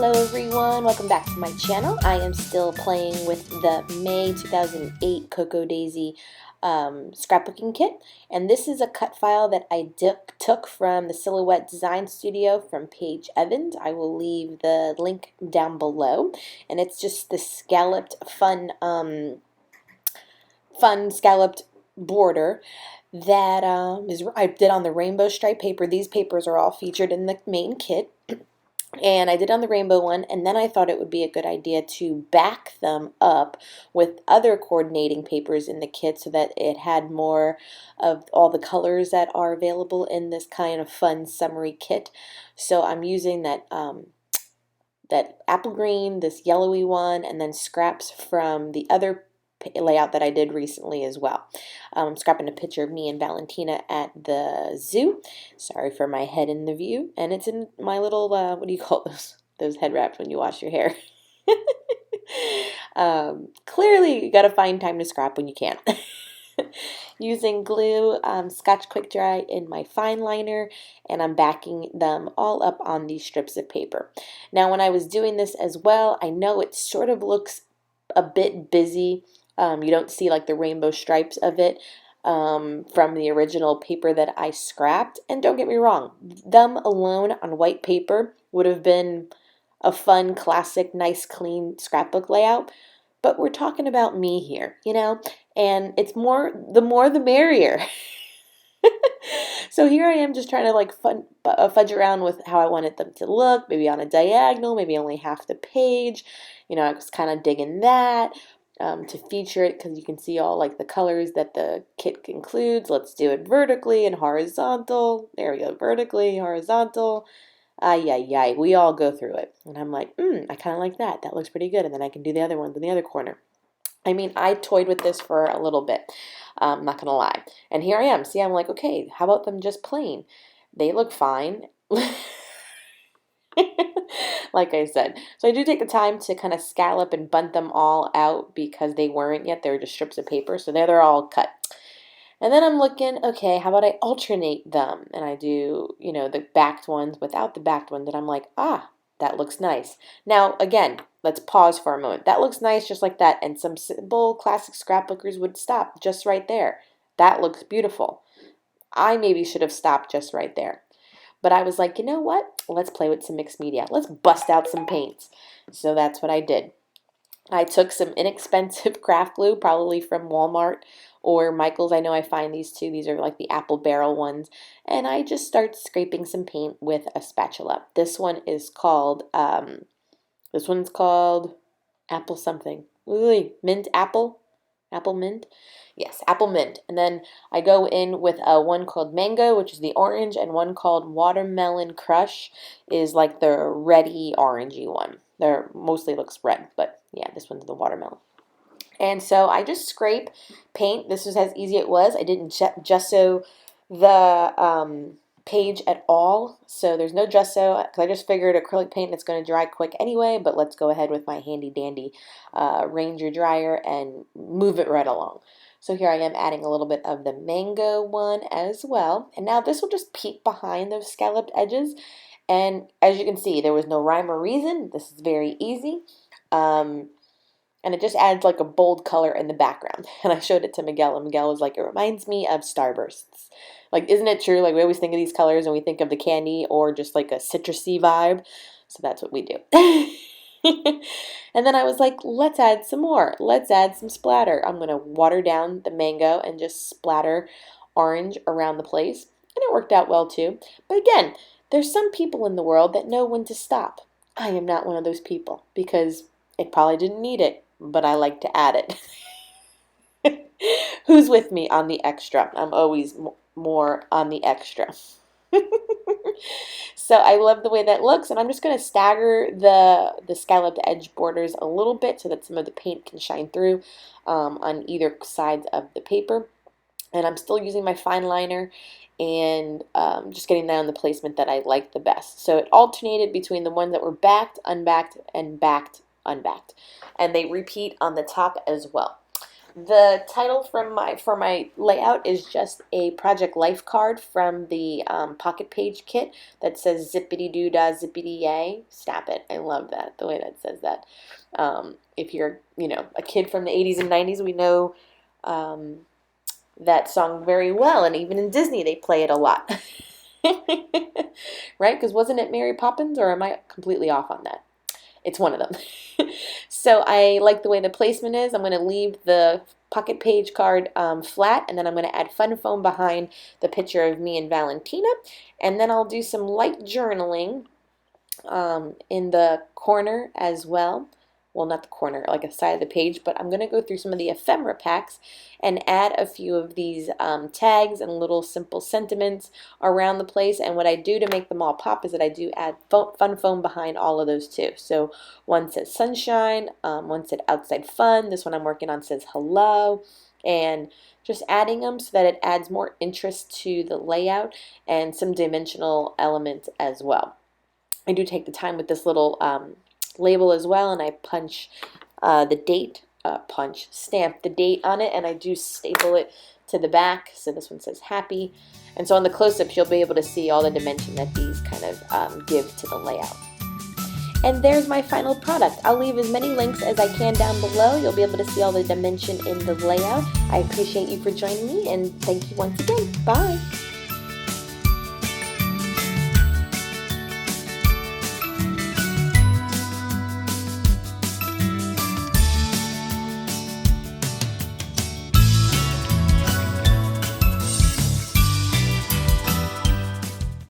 Hello everyone, welcome back to my channel. I am still playing with the May 2008 Cocoa Daisy scrapbooking kit, and this is a cut file that I took from the Silhouette Design Studio from Paige Evans. I will leave the link down below, and it's just the scalloped fun scalloped border that I did on the rainbow stripe paper. These papers are all featured in the main kit. And I did on the rainbow one, and then I thought it would be a good idea to back them up with other coordinating papers in the kit so that it had more of all the colors that are available in this kind of fun summery kit. So I'm using that apple green, this yellowy one, and then scraps from the other layout that I did recently as well. I'm scrapping a picture of me and Valentina at the zoo. Sorry for my head in the view. And it's in my little, what do you call those head wraps when you wash your hair? Clearly, you got to find time to scrap when you can. Using glue, Scotch Quick Dry in my fine liner, and I'm backing them all up on these strips of paper. Now, when I was doing this as well, I know it sort of looks a bit busy. You don't see like the rainbow stripes of it from the original paper that I scrapped. And don't get me wrong, them alone on white paper would have been a fun, classic, nice, clean scrapbook layout. But we're talking about me here, you know, and it's more the merrier. So here I am just trying to like fudge around with how I wanted them to look, maybe on a diagonal, maybe only half the page. You know, I was kind of digging that. To feature it because you can see all like the colors that the kit includes. Let's do it vertically and horizontal. There we go, vertically, horizontal. Ay, we all go through it. And I'm like, I kind of like that. That looks pretty good. And then I can do the other ones in the other corner. I mean, I toyed with this for a little bit. I'm not going to lie. And here I am. See, I'm like, okay, how about them just plain? They look fine. Like I said. So I do take the time to kind of scallop and bunt them all out because they weren't yet. They were just strips of paper. So there they're all cut. And then I'm looking, okay, how about I alternate them? And I do, you know, the backed ones without the backed ones. And I'm like, that looks nice. Now, again, let's pause for a moment. That looks nice just like that. And some simple classic scrapbookers would stop just right there. That looks beautiful. I maybe should have stopped just right there. But I was like, you know what? Let's play with some mixed media. Let's bust out some paints. So that's what I did. I took some inexpensive craft glue, probably from Walmart or Michael's. I know I find these too. These are like the apple barrel ones. And I just start scraping some paint with a spatula. This one is called, apple something. Ooh, mint apple? Apple mint? Yes, apple mint. And then I go in with one called mango, which is the orange, and one called watermelon crush is like the reddy orangey one. They're mostly looks red, but yeah, this one's the watermelon. And so I just scrape paint. This was as easy as it was. I didn't gesso the page at all, so there's no gesso because I just figured acrylic paint it's going to dry quick anyway, but let's go ahead with my handy dandy Ranger dryer and move it right along. So here I am adding a little bit of the mango one as well, and now this will just peek behind those scalloped edges, and as you can see there was no rhyme or reason. This is very easy. And it just adds like a bold color in the background. And I showed it to Miguel, and Miguel was like, it reminds me of Starbursts. Like, isn't it true? Like, we always think of these colors and we think of the candy or just like a citrusy vibe. So that's what we do. And then I was like, let's add some more. Let's add some splatter. I'm going to water down the mango and just splatter orange around the place. And it worked out well too. But again, there's some people in the world that know when to stop. I am not one of those people because it probably didn't need it, but I like to add it. Who's with me on the extra? I'm always more on the extra. So I love the way that looks, and I'm just going to stagger the scalloped edge borders a little bit so that some of the paint can shine through on either sides of the paper. And I'm still using my fine liner and just getting that on the placement that I like the best. So it alternated between the ones that were backed, unbacked, and backed, unbacked. And they repeat on the top as well. The title for my layout is just a Project Life card from the Pocket Page kit that says Zippity Doo Dah Zippity Yay. Snap it. I love that, the way that says that. If you're, a kid from the 80s and 90s, we know that song very well, and even in Disney they play it a lot. Right? Because wasn't it Mary Poppins, or am I completely off on that? It's one of them. So I like the way the placement is. I'm going to leave the Pocket Page card flat, and then I'm going to add fun foam behind the picture of me and Valentina, and then I'll do some light journaling in the corner as well. Well, not the corner, like a side of the page, but I'm going to go through some of the ephemera packs and add a few of these tags and little simple sentiments around the place. And what I do to make them all pop is that I do add fun foam behind all of those too. So one says sunshine, one said outside fun, this one I'm working on says hello, and just adding them so that it adds more interest to the layout and some dimensional elements as well. I do take the time with this little label as well, and I punch the date, stamp the date on it, and I do staple it to the back. So this one says happy. And so on the close-ups, you'll be able to see all the dimension that these kind of give to the layout. And there's my final product. I'll leave as many links as I can down below. You'll be able to see all the dimension in the layout. I appreciate you for joining me, and thank you once again. Bye.